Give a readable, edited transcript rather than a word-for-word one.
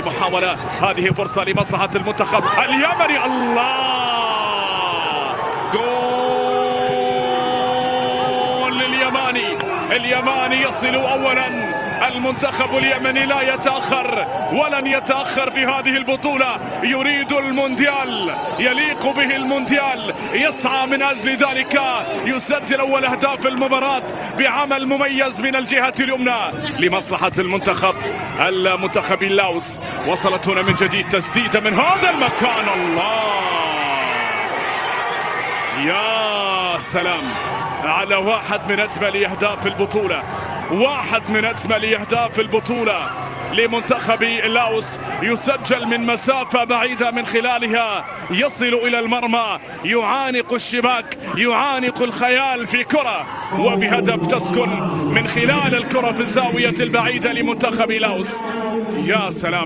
محاولة، هذه فرصة لمصلحة المنتخب اليمني. الله، جول لليماني. اليماني يصل أولا، المنتخب اليمني لا يتأخر ولن يتأخر في هذه البطولة، يريد المونديال، يليق به المونديال، يسعى من أجل ذلك، يسجل أول أهداف المباراة بعمل مميز من الجهة اليمنى لمصلحة المنتخب اللاوس. وصلت هنا من جديد تسديدة من هذا المكان، الله، يا سلام على واحد من أجمل أهداف البطولة، واحد من أجمل أهداف البطولة لمنتخب لاوس، يسجل من مسافة بعيدة، من خلالها يصل إلى المرمى، يعانق الشباك، يعانق الخيال في كرة، وبهدف تسكن من خلال الكرة في الزاوية البعيدة لمنتخب لاوس. يا سلام.